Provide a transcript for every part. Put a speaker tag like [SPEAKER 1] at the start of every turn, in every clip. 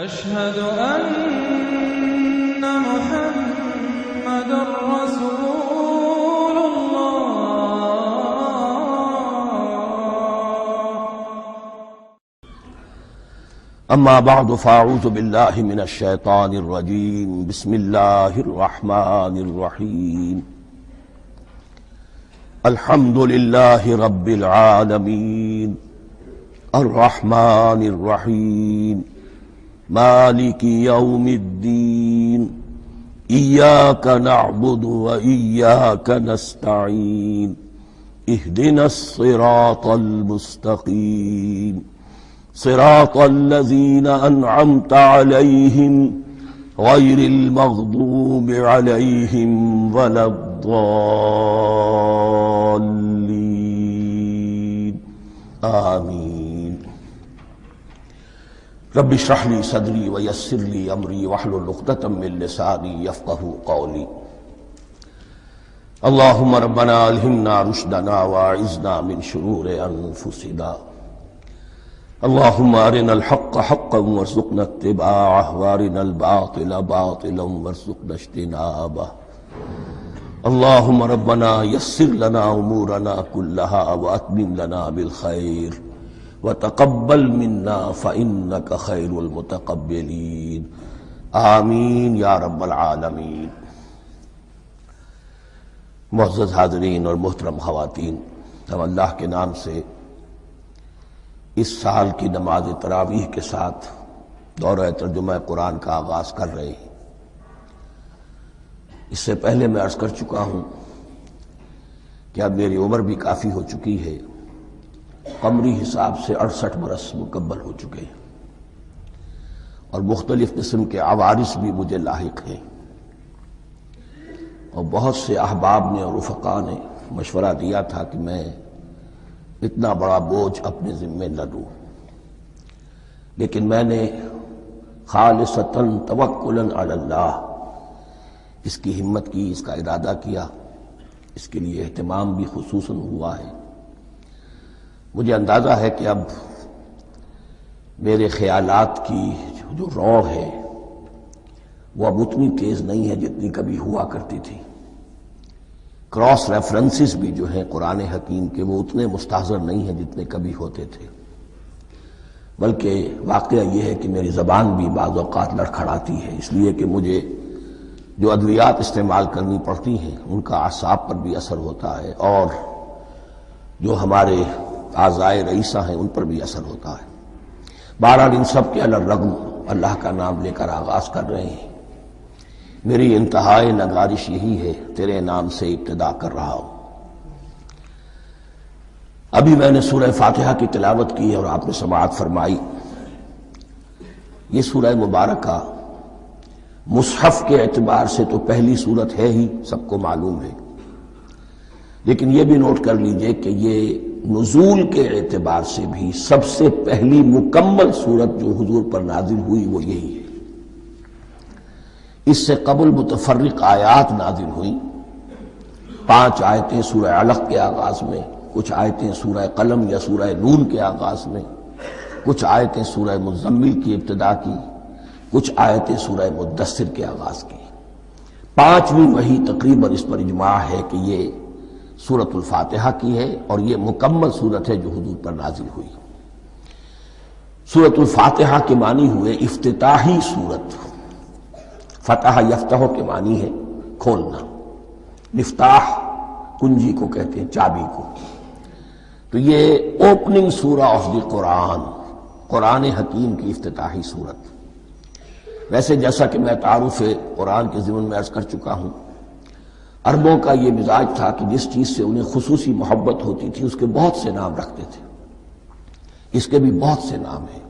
[SPEAKER 1] أشهد أن محمد رسول الله.
[SPEAKER 2] أما بعد فأعوذ بالله من الشيطان الرجيم. بسم الله الرحمن الرحيم. الحمد لله رب العالمين الرحمن الرحيم مالك يوم الدين إياك نعبد وإياك نستعين اهدنا الصراط المستقيم صراط الذين أنعمت عليهم غير المغضوب عليهم ولا الضالين آمين. رب اشرح لي صدري ويسر لي أمري واحلل عقدة من لساني يفقهوا قولي. اللهم ربنا ألهمنا رشدنا وأعذنا من شرور أنفسنا. اللهم أرنا الحق حقا وارزقنا اتباعه وأرنا الباطل باطلا وارزقنا اجتنابه. اللهم ربنا يسر لنا أمورنا كلها وأتمم لنا بالخير وتقبل منا فإنك خير المتقبلين آمین یا رب العالمین. معزز حاضرین اور محترم خواتین، ہم اللہ کے نام سے اس سال کی نماز تراویح کے ساتھ دورہ ترجمہ قرآن کا آغاز کر رہے ہیں۔ اس سے پہلے میں عرض کر چکا ہوں کہ اب میری عمر بھی کافی ہو چکی ہے، قمری حساب سے 68 برس مکمل ہو چکے ہیں، اور مختلف قسم کے عوارض بھی مجھے لاحق ہیں، اور بہت سے احباب نے اور رفقاء نے مشورہ دیا تھا کہ میں اتنا بڑا بوجھ اپنے ذمے نہ لوں، لیکن میں نے خالصتاً توکلاً علی اللہ اس کی ہمت کی، اس کا ارادہ کیا، اس کے لیے اہتمام بھی خصوصاً ہوا ہے۔ مجھے اندازہ ہے کہ اب میرے خیالات کی جو رو ہے وہ اب اتنی تیز نہیں ہے جتنی کبھی ہوا کرتی تھی۔ کراس ریفرنسز بھی جو ہیں قرآن حکیم کے وہ اتنے مستحضر نہیں ہیں جتنے کبھی ہوتے تھے، بلکہ واقعہ یہ ہے کہ میری زبان بھی بعض اوقات لڑکھڑاتی ہے، اس لیے کہ مجھے جو ادویات استعمال کرنی پڑتی ہیں ان کا اعصاب پر بھی اثر ہوتا ہے، اور جو ہمارے اعضائے رئیسہ ہیں ان پر بھی اثر ہوتا ہے۔ بہرحال ان سب کے علی الرغم اللہ کا نام لے کر آغاز کر رہے ہیں۔ میری انتہائی نگارش یہی ہے، تیرے نام سے ابتدا کر رہا ہوں۔ ابھی میں نے سورہ فاتحہ کی تلاوت کی اور آپ نے سماعت فرمائی۔ یہ سورہ مبارکہ مصحف کے اعتبار سے تو پہلی سورت ہے ہی، سب کو معلوم ہے، لیکن یہ بھی نوٹ کر لیجئے کہ یہ نزول کے اعتبار سے بھی سب سے پہلی مکمل سورت جو حضور پر نازل ہوئی وہ یہی ہے۔ اس سے قبل متفرق آیات نازل ہوئیں، 5 آیتیں سورہ علق کے آغاز میں، کچھ آیتیں سورہ قلم یا سورہ نون کے آغاز میں، کچھ آیتیں سورہ مزمل کی ابتدا کی، کچھ آیتیں سورہ مدثر کے آغاز کی۔ 5ویں وحی تقریباً اس پر اجماع ہے کہ یہ سورۃ الفاتحہ کی ہے، اور یہ مکمل سورت ہے جو حضور پر نازل ہوئی۔ سورۃ الفاتحہ کے معنی ہوئے افتتاحی سورت، فتح یفتح کے معنی ہے کھولنا، مفتاح کنجی کو کہتے ہیں، چابی کو۔ تو یہ اوپننگ سورہ آف دی قرآن، قرآن حکیم کی افتتاحی سورت۔ ویسے جیسا کہ میں تعارف قرآن کے ضمن میں عرض کر چکا ہوں، عربوں کا یہ مزاج تھا کہ جس چیز سے انہیں خصوصی محبت ہوتی تھی اس کے بہت سے نام رکھتے تھے۔ اس کے بھی بہت سے نام ہیں۔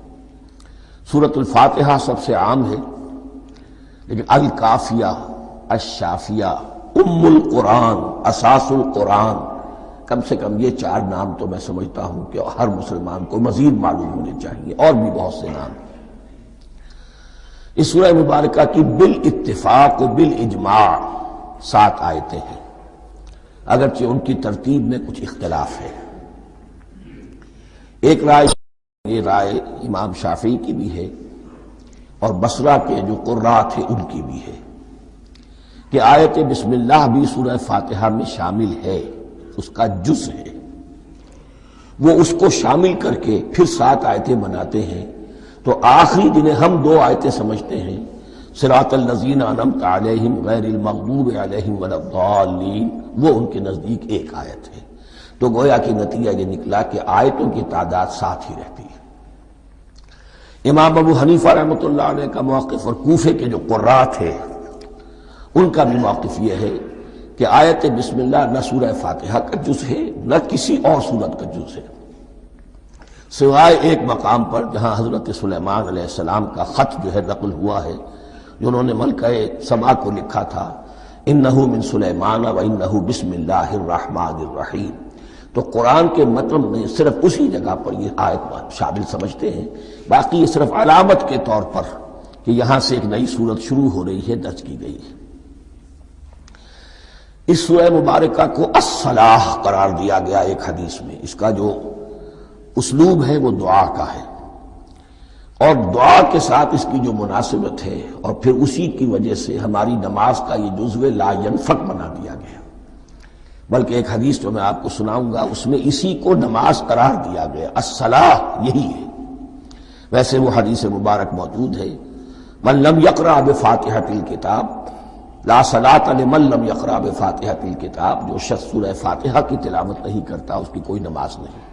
[SPEAKER 2] سورۃ الفاتحہ سب سے عام ہے، لیکن الکافیہ، الشافیہ، ام القرآن، اساس القرآن، کم سے کم یہ 4 نام تو میں سمجھتا ہوں کہ ہر مسلمان کو مزید معلوم ہونے چاہیے، اور بھی بہت سے نام ہیں۔ اس سورہ مبارکہ کی بالاتفاق و بالاجماع 7 آیتیں ہیں، اگرچہ ان کی ترتیب میں کچھ اختلاف ہے۔ ایک رائے، یہ رائے امام شافعی کی بھی ہے اور بصرہ کے جو قراء تھے ان کی بھی ہے کہ آیت بسم اللہ بھی سورہ فاتحہ میں شامل ہے، اس کا جز ہے، وہ اس کو شامل کر کے پھر 7 آیتیں بناتے ہیں، تو آخری جنہیں ہم 2 آیتیں سمجھتے ہیں، صراط الذین انعمت علیہم غیر المغضوب علیہم ولا الضالین، وہ ان کے نزدیک ایک آیت ہے۔ تو گویا کہ نتیجہ یہ نکلا کہ آیتوں کی تعداد 7 ہی رہتی ہے۔ امام ابو حنیفہ رحمۃ اللہ علیہ کا موقف اور کوفے کے جو قراء تھے ان کا بھی موقف یہ ہے کہ آیت بسم اللہ نہ سورہ فاتحہ کا جز ہے نہ کسی اور سورت کا جز ہے، سوائے ایک مقام پر جہاں حضرت سلیمان علیہ السلام کا خط جو ہے نقل ہوا ہے، جنہوں نے ملکہ سما کو لکھا تھا انہ من سلیمان و انہ بسم اللہ الرحمن الرحیم، تو قرآن کے متن میں صرف اسی جگہ پر یہ آیت شامل سمجھتے ہیں، باقی یہ صرف علامت کے طور پر کہ یہاں سے ایک نئی سورت شروع ہو رہی ہے درج کی گئی ہے۔ اس سورہ مبارکہ کو الصلاح قرار دیا گیا ایک حدیث میں، اس کا جو اسلوب ہے وہ دعا کا ہے، اور دعا کے ساتھ اس کی جو مناسبت ہے اور پھر اسی کی وجہ سے ہماری نماز کا یہ جزو لا ینفک بنا دیا گیا، بلکہ ایک حدیث جو میں آپ کو سناؤں گا اس میں اسی کو نماز قرار دیا گیا، الصلاح یہی ہے۔ ویسے وہ حدیث مبارک موجود ہے من لم یقرأ بفاتحۃ الکتاب لا صلاۃ لمن لم یقرأ بفاتحۃ الکتاب، جو شخص سورہ فاتحہ کی تلاوت نہیں کرتا اس کی کوئی نماز نہیں۔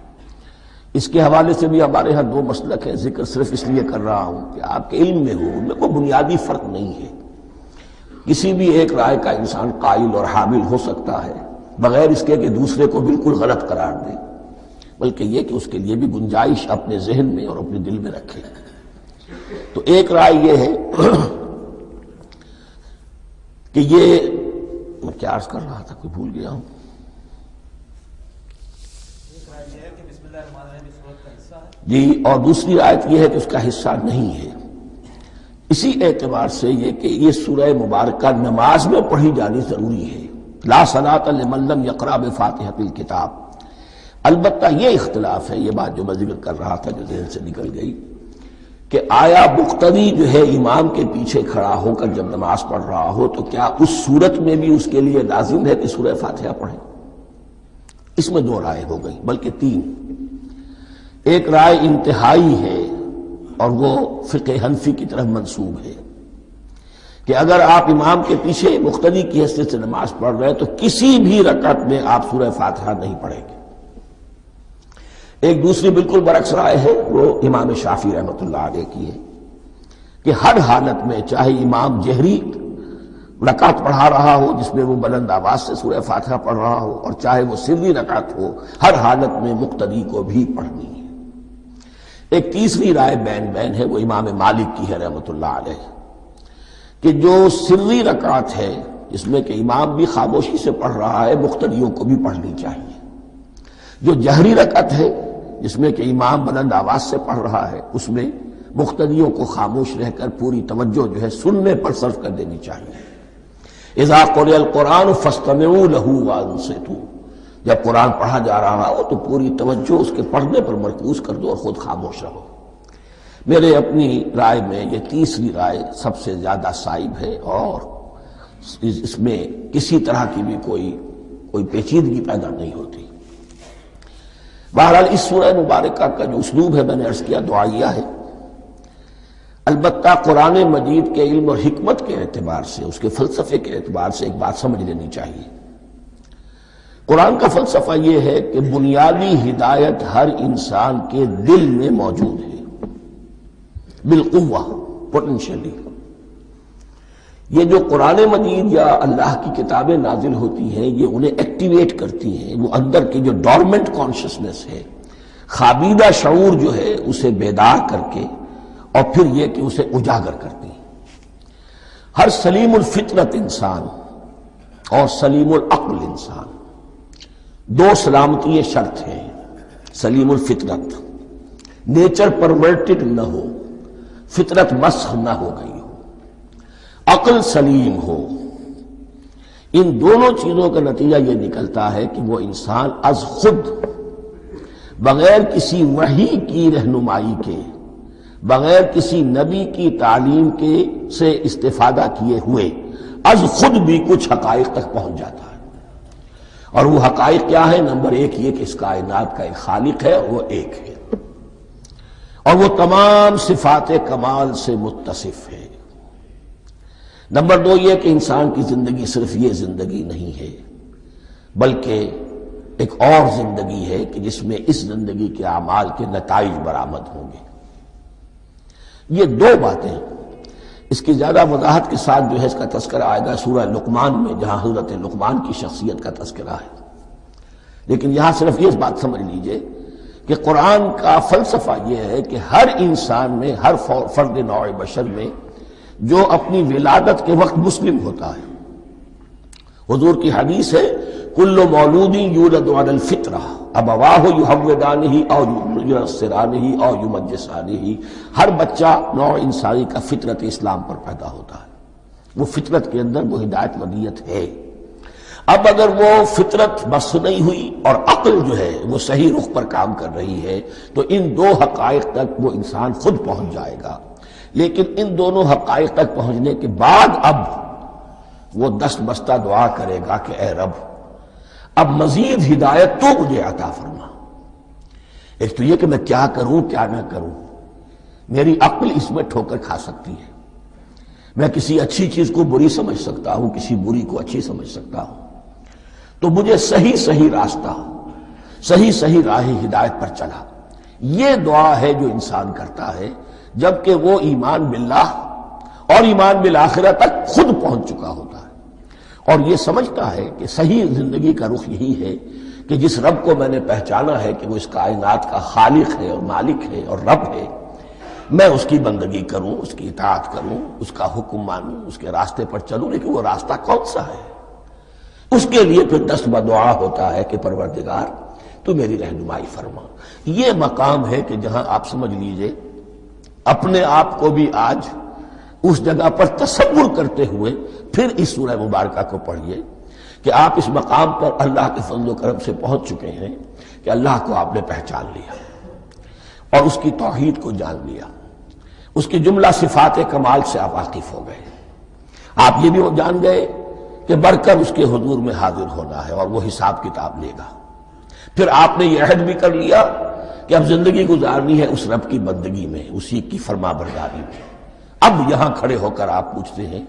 [SPEAKER 2] اس کے حوالے سے بھی ہمارے ہاں 2 مسلک ہیں، ذکر صرف اس لیے کر رہا ہوں کہ آپ کے علم میں ہو، ان میں کوئی بنیادی فرق نہیں ہے، کسی بھی ایک رائے کا انسان قائل اور حامل ہو سکتا ہے بغیر اس کے کہ دوسرے کو بالکل غلط قرار دے، بلکہ یہ کہ اس کے لیے بھی گنجائش اپنے ذہن میں اور اپنے دل میں رکھے۔ تو ایک رائے یہ ہے کہ یہ میں کیا عرض کر رہا تھا کوئی بھول گیا ہوں، جی، اور دوسری آیت یہ ہے کہ اس کا حصہ نہیں ہے۔ اسی اعتبار سے یہ کہ یہ سورہ مبارکہ نماز میں پڑھی جانی ضروری ہے، لا صلاۃ لمن لم یقرأ بفاتحۃ الکتاب۔ البتہ یہ اختلاف ہے، یہ بات جو میں ذکر کر رہا تھا جو ذہن سے نکل گئی، کہ آیا مقتدی جو ہے امام کے پیچھے کھڑا ہو کر جب نماز پڑھ رہا ہو تو کیا اس صورت میں بھی اس کے لیے لازم ہے کہ سورہ فاتحہ پڑھے؟ اس میں 2 رائے ہو گئی، بلکہ 3۔ ایک رائے انتہائی ہے اور وہ فقہ حنفی کی طرف منسوب ہے کہ اگر آپ امام کے پیچھے مقتدی کی حیثیت سے نماز پڑھ رہے تو کسی بھی رکعت میں آپ سورہ فاتحہ نہیں پڑھیں گے۔ ایک دوسری بالکل برعکس رائے ہے، وہ امام شافعی رحمۃ اللہ علیہ کی ہے کہ ہر حالت میں چاہے امام جہری رکعت پڑھا رہا ہو جس میں وہ بلند آواز سے سورہ فاتحہ پڑھ رہا ہو اور چاہے وہ سری رکعت ہو، ہر حالت میں مقتدی کو بھی پڑھنی ہے۔ ایک تیسری رائے بین ہے، وہ امام مالک کی ہے رحمۃ اللہ علیہ، کہ جو سری رکعت ہے جس میں کہ امام بھی خاموشی سے پڑھ رہا ہے مقتدیوں کو بھی پڑھنی چاہیے، جو جہری رکعت ہے جس میں کہ امام بلند آواز سے پڑھ رہا ہے اس میں مقتدیوں کو خاموش رہ کر پوری توجہ جو ہے سننے پر صرف کر دینی چاہیے۔ اذا قرئ القرآن فاستمعوا له وانصتوا، جب قرآن پڑھا جا رہا ہو تو پوری توجہ اس کے پڑھنے پر مرکوز کر دو اور خود خاموش رہو۔ میرے اپنی رائے میں یہ تیسری رائے سب سے زیادہ صائب ہے اور اس میں کسی طرح کی بھی کوئی پیچیدگی پیدا نہیں ہوتی۔ بہرحال اس سورہ مبارکہ کا جو اسلوب ہے میں نے عرض کیا دعائیہ ہے، البتہ قرآن مجید کے علم اور حکمت کے اعتبار سے، اس کے فلسفے کے اعتبار سے ایک بات سمجھ لینی چاہیے۔ قرآن کا فلسفہ یہ ہے کہ بنیادی ہدایت ہر انسان کے دل میں موجود ہے بالقوہ، پوٹینشلی۔ یہ جو قرآن مجید یا اللہ کی کتابیں نازل ہوتی ہیں یہ انہیں ایکٹیویٹ کرتی ہیں، وہ اندر کی جو ڈورمنٹ کانشسنس ہے، خوابیدہ شعور جو ہے اسے بیدار کر کے اور پھر یہ کہ اسے اجاگر کرتی ہیں۔ ہر سلیم الفطرت انسان اور سلیم العقل انسان، 2 سلامتی شرط ہیں۔ سلیم الفطرت، نیچر پرورٹڈ نہ ہو، فطرت مسخ نہ ہو گئی ہو، عقل سلیم ہو، ان دونوں چیزوں کا نتیجہ یہ نکلتا ہے کہ وہ انسان از خود بغیر کسی وحی کی رہنمائی کے بغیر کسی نبی کی تعلیم کے سے استفادہ کیے ہوئے از خود بھی کچھ حقائق تک پہنچ جاتا ہے۔ اور وہ حقائق کیا ہے؟ نمبر ایک یہ کہ اس کائنات کا ایک خالق ہے اور وہ ایک ہے، اور وہ تمام صفات کمال سے متصف ہے۔ نمبر دو یہ کہ انسان کی زندگی صرف یہ زندگی نہیں ہے، بلکہ ایک اور زندگی ہے کہ جس میں اس زندگی کے اعمال کے نتائج برآمد ہوں گے۔ یہ دو باتیں، اس کی زیادہ وضاحت کے ساتھ جو ہے اس کا تذکرہ آئے گا سورہ لقمان میں، جہاں حضرت لقمان کی شخصیت کا تذکرہ ہے۔ لیکن یہاں صرف یہ بات سمجھ لیجئے کہ قرآن کا فلسفہ یہ ہے کہ ہر انسان میں، ہر فرد نوع بشر میں جو اپنی ولادت کے وقت مسلم ہوتا ہے، حضور کی حدیث ہے کل مولود یولد علی الفطرہ ابواہ یحودانہ او ینصرانہ او یمجسانہ، ہر بچہ نوع انسانی کا فطرت اسلام پر پیدا ہوتا ہے، وہ فطرت کے اندر وہ ہدایت ودیت ہے۔ اب اگر وہ فطرت بس نہیں ہوئی اور عقل جو ہے وہ صحیح رخ پر کام کر رہی ہے تو ان دو حقائق تک وہ انسان خود پہنچ جائے گا۔ لیکن ان دونوں حقائق تک پہنچنے کے بعد اب وہ دست بستہ دعا کرے گا کہ اے رب اب مزید ہدایت تو مجھے عطا فرما۔ ایک تو یہ کہ میں کیا کروں کیا نہ کروں، میری عقل اس میں ٹھوکر کھا سکتی ہے، میں کسی اچھی چیز کو بری سمجھ سکتا ہوں، کسی بری کو اچھی سمجھ سکتا ہوں، تو مجھے صحیح راستہ، صحیح راہ ہدایت پر چلا۔ یہ دعا ہے جو انسان کرتا ہے جبکہ وہ ایمان باللہ اور ایمان بالآخرہ تک خود پہنچ چکا ہوتا ہے، اور یہ سمجھتا ہے کہ صحیح زندگی کا رخ یہی ہے کہ جس رب کو میں نے پہچانا ہے کہ وہ اس کائنات کا خالق ہے اور مالک ہے اور رب ہے، میں اس کی بندگی کروں، اس کی اطاعت کروں، اس کا حکم مانوں، اس کے راستے پر چلوں۔ لیکن وہ راستہ کون سا ہے؟ اس کے لیے پھر دست بدعا ہوتا ہے کہ پروردگار تو میری رہنمائی فرما۔ یہ مقام ہے کہ جہاں آپ سمجھ لیجئے اپنے آپ کو بھی آج اس جگہ پر تصور کرتے ہوئے پھر اس سورہ مبارکہ کو پڑھیے کہ آپ اس مقام پر اللہ کے فضل و کرم سے پہنچ چکے ہیں کہ اللہ کو آپ نے پہچان لیا اور اس کی توحید کو جان لیا، اس کی جملہ صفات کمال سے آپ واقف ہو گئے۔ آپ یہ بھی جان گئے کہ بڑھ کر اس کے حضور میں حاضر ہونا ہے اور وہ حساب کتاب لے گا۔ پھر آپ نے یہ عہد بھی کر لیا کہ اب زندگی گزارنی ہے اس رب کی بندگی میں، اسی کی فرما برداری میں۔ اب یہاں کھڑے ہو کر آپ پوچھتے ہیں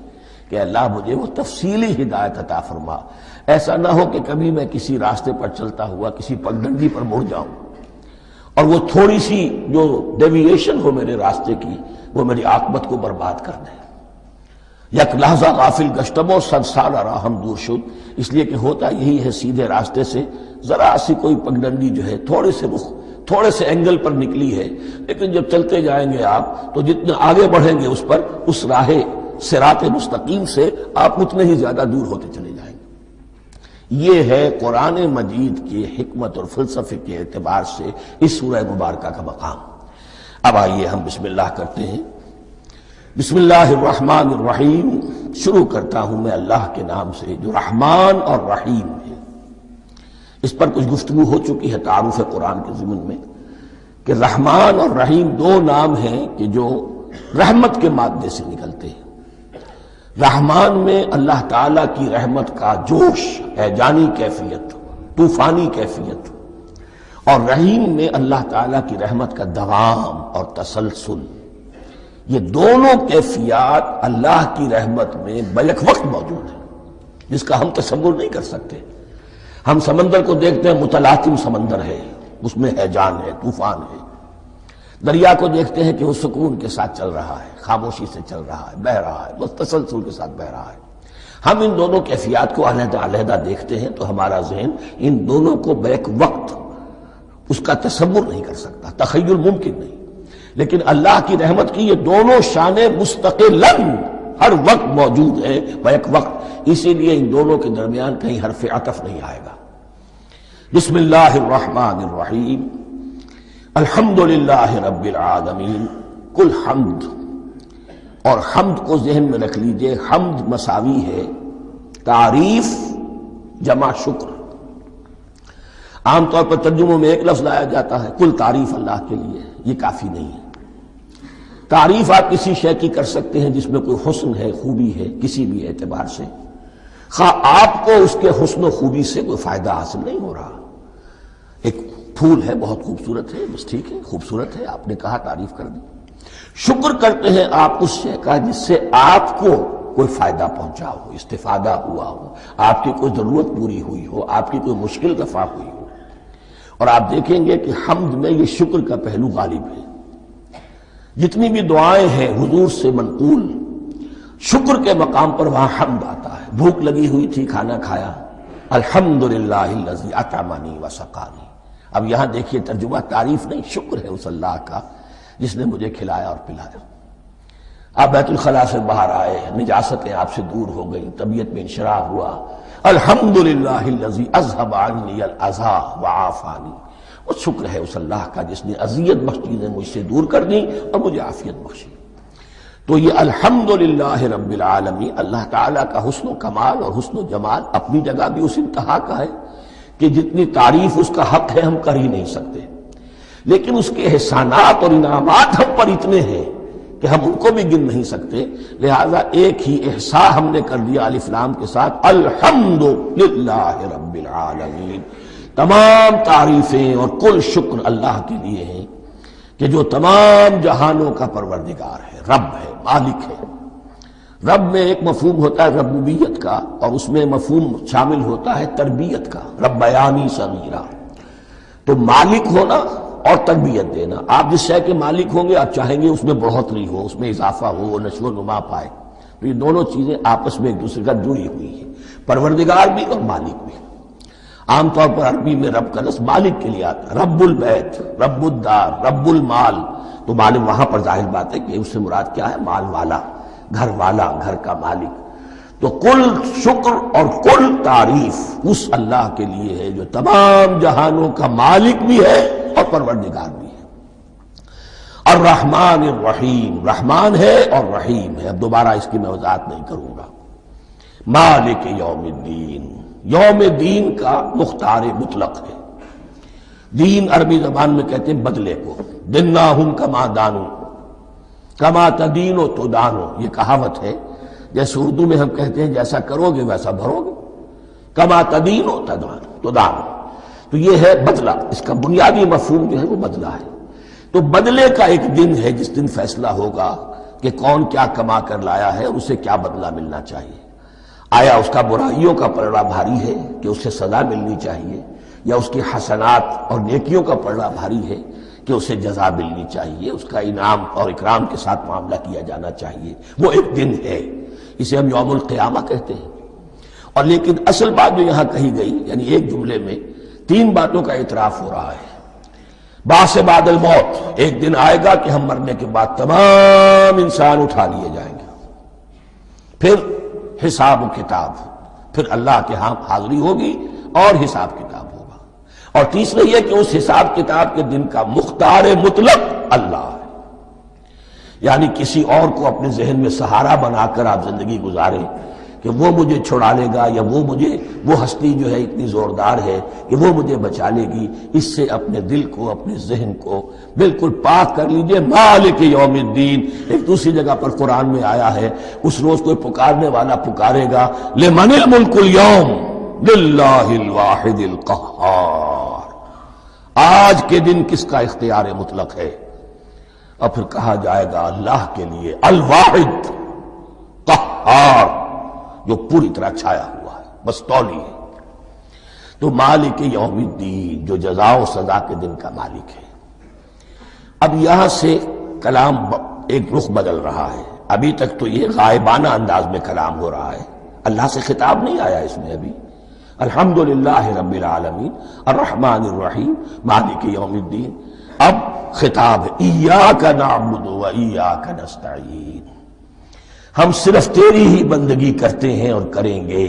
[SPEAKER 2] کہ اللہ مجھے وہ تفصیلی ہدایت عطا فرما، ایسا نہ ہو کہ کبھی میں کسی راستے پر چلتا ہوا کسی پگڈنڈی پر مڑ جاؤں اور وہ تھوڑی سی جو ڈیویشن ہو میرے راستے کی وہ میری عاقبت کو برباد کر دے۔ یک لحظہ غافل گشتم و صد سال راہم دور شد، اس لیے کہ ہوتا یہی ہے سیدھے راستے سے ذرا سی کوئی پگڈنڈی جو ہے تھوڑے سے اینگل پر نکلی ہے، لیکن جب چلتے جائیں گے آپ تو جتنے آگے بڑھیں گے اس پر، اس راہ صراط مستقیم سے آپ اتنے ہی زیادہ دور ہوتے چلے جائیں گے۔ یہ ہے قرآن مجید کی حکمت اور فلسفے کے اعتبار سے اس سورہ مبارکہ کا مقام۔ اب آئیے ہم بسم اللہ کرتے ہیں۔ بسم اللہ الرحمن الرحیم، شروع کرتا ہوں میں اللہ کے نام سے جو رحمان اور رحیم ہے۔ اس پر کچھ گفتگو ہو چکی ہے تعارف قرآن کے ضمن میں کہ رحمان اور رحیم دو نام ہیں کہ جو رحمت کے مادے سے نکلتے ہیں۔ رحمان میں اللہ تعالیٰ کی رحمت کا جوش، ہیجانی کیفیت، طوفانی کیفیت، اور رحیم میں اللہ تعالیٰ کی رحمت کا دوام اور تسلسل۔ یہ دونوں کیفیات اللہ کی رحمت میں بیک وقت موجود ہیں، جس کا ہم تصور نہیں کر سکتے۔ ہم سمندر کو دیکھتے ہیں، متلاطم سمندر ہے، اس میں ہیجان ہے، طوفان ہے۔ دریا کو دیکھتے ہیں کہ وہ سکون کے ساتھ چل رہا ہے، خاموشی سے چل رہا ہے، بہہ رہا ہے، بس تسلسل کے ساتھ بہہ رہا ہے۔ ہم ان دونوں کیفیات کو علیحدہ علیحدہ دیکھتے ہیں تو ہمارا ذہن ان دونوں کو بیک وقت اس کا تصور نہیں کر سکتا، تخیل ممکن نہیں۔ لیکن اللہ کی رحمت کی یہ دونوں شانیں مستقلاً ہر وقت موجود ہیں بیک وقت، اسی لیے ان دونوں کے درمیان کہیں حرف عطف نہیں آئے گا۔ بسم اللہ الرحمن الرحیم، الحمد للہ رب العالمین، کل حمد، اور حمد کو ذہن میں رکھ لیجئے، حمد مساوی ہے تعریف جمع شکر۔ عام طور پر ترجموں میں ایک لفظ لایا جاتا ہے، کل تعریف اللہ کے لیے، یہ کافی نہیں ہے۔ تعریف آپ کسی شے کی کر سکتے ہیں جس میں کوئی حسن ہے، خوبی ہے، کسی بھی اعتبار سے، خواہ آپ کو اس کے حسن و خوبی سے کوئی فائدہ حاصل نہیں ہو رہا۔ ایک پھول ہے، بہت خوبصورت ہے، بس ٹھیک ہے، خوبصورت ہے، آپ نے کہا، تعریف کر دی۔ شکر کرتے ہیں آپ اس شے کا جس سے آپ کو کوئی فائدہ پہنچا ہو، استفادہ ہوا ہو، آپ کی کوئی ضرورت پوری ہوئی ہو، آپ کی کوئی مشکل رفع ہوئی ہو۔ اور آپ دیکھیں گے کہ حمد میں یہ شکر کا پہلو غالب ہے۔ جتنی بھی دعائیں ہیں حضور سے منقول، شکر کے مقام پر وہاں حمد آتا ہے۔ بھوک لگی ہوئی تھی، کھانا کھایا، الحمدللہ الذی اطعمنی وسقانی۔ اب یہاں دیکھیے ترجمہ، تعریف نہیں، شکر ہے اس اللہ کا جس نے مجھے کھلایا اور پلایا۔ آپ بیت الخلاء سے باہر آئے، نجاستیں آپ سے دور ہو گئیں، طبیعت میں انشراح ہوا، الحمدللہ الذی اذھب عنی الاذی وعافانی۔ وہ شکر ہے اس اللہ کا جس نے اذیت بخش چیزیں مجھ سے دور کر دیں اور مجھے عافیت بخشی۔ تو یہ الحمدللہ رب العالمین، اللہ تعالیٰ کا حسن و کمال اور حسن و جمال اپنی جگہ بھی اس انتہا کا ہے کہ جتنی تعریف اس کا حق ہے ہم کر ہی نہیں سکتے، لیکن اس کے احسانات اور انعامات ہم پر اتنے ہیں کہ ہم ان کو بھی گن نہیں سکتے۔ لہذا ایک ہی احصاء ہم نے کر دیا الف لام کے ساتھ، الحمدللہ رب العالمین۔ تمام تعریفیں اور کل شکر اللہ کے لیے ہیں کہ جو تمام جہانوں کا پروردگار ہے، رب ہے، مالک ہے۔ رب میں ایک مفہوم ہوتا ہے ربوبیت کا، اور اس میں مفہوم شامل ہوتا ہے تربیت کا، ربیانی صغیرہ۔ تو مالک ہونا اور تربیت دینا، آپ جس شے کے مالک ہوں گے آپ چاہیں گے اس میں بڑھوتری ہو، اس میں اضافہ ہو، وہ نشو و نما پائے۔ تو یہ دونوں چیزیں آپس میں ایک دوسرے کا جڑی ہوئی ہیں، پروردگار بھی اور مالک بھی۔ عام طور پر عربی میں رب کا لفظ مالک کے لیے آتا ہے، رب البیت، رب الدار، رب المال۔ تو مالک وہاں پر ظاہر بات ہے کہ اس سے مراد کیا ہے، مال والا، گھر والا، گھر کا مالک۔ تو کل شکر اور کل تعریف اس اللہ کے لیے ہے جو تمام جہانوں کا مالک بھی ہے اور پروردگار بھی ہے۔ الرحمن الرحیم، رحمان ہے اور رحیم ہے۔ اب دوبارہ اس کی میں وضاحت نہیں کروں گا۔ مالک یوم الدین، یوم دین کا مختار مطلق ہے۔ دین عربی زبان میں کہتے ہیں بدلے کو، دناہم کما دانو، کما تدینو تو دانو، یہ کہاوت ہے۔ جیسے اردو میں ہم کہتے ہیں جیسا کرو گے ویسا بھرو گے، کما تدینو تو دانو۔ تو یہ ہے بدلہ، اس کا بنیادی مفہوم جو ہے وہ بدلہ ہے۔ تو بدلے کا ایک دن ہے جس دن فیصلہ ہوگا کہ کون کیا کما کر لایا ہے اور اسے کیا بدلہ ملنا چاہیے۔ آیا اس کا برائیوں کا پلڑا بھاری ہے کہ اسے سزا ملنی چاہیے، یا اس کی حسنات اور نیکیوں کا پلڑا بھاری ہے کہ اسے جزا ملنی چاہیے، اس کا انعام اور اکرام کے ساتھ معاملہ کیا جانا چاہیے۔ وہ ایک دن ہے، اسے ہم یوم القیامہ کہتے ہیں۔ اور لیکن اصل بات جو یہاں کہی گئی، یعنی ایک جملے میں تین باتوں کا اعتراف ہو رہا ہے۔ بعث بعد الموت، ایک دن آئے گا کہ ہم مرنے کے بعد تمام انسان اٹھا لیے جائیں گے، پھر حساب و کتاب، پھر اللہ کے ہاں حاضری ہوگی اور حساب کتاب ہوگا۔ اور تیسرا یہ کہ اس حساب کتاب کے دن کا مختار مطلق اللہ ہے، یعنی کسی اور کو اپنے ذہن میں سہارا بنا کر آپ زندگی گزاریں کہ وہ مجھے چھڑا لے گا، یا وہ ہستی جو ہے اتنی زوردار ہے کہ وہ مجھے بچا لے گی، اس سے اپنے دل کو، اپنے ذہن کو بالکل پاک کر لیجئے۔ مالک یوم الدین، ایک دوسری جگہ پر قرآن میں آیا ہے، اس روز کوئی پکارنے والا پکارے گا، لمن الملک اليوم للہ الواحد القہار، آج کے دن کس کا اختیار مطلق ہے؟ اور پھر کہا جائے گا اللہ کے لیے، الواحد قہار، جو پوری طرح چھایا ہوا ہے، بس تولی ہے۔ تو مالک یوم الدین، جو جزا و سزا کے دن کا مالک ہے۔ اب یہاں سے کلام ایک رخ بدل رہا ہے۔ ابھی تک تو یہ غائبانہ انداز میں کلام ہو رہا ہے، اللہ سے خطاب نہیں آیا اس میں ابھی۔ الحمدللہ رب العالمین الرحمن الرحیم مالک یوم الدین۔ اب خطاب ہے، ایاک نعبد و ایاک نستعین، ہم صرف تیری ہی بندگی کرتے ہیں اور کریں گے،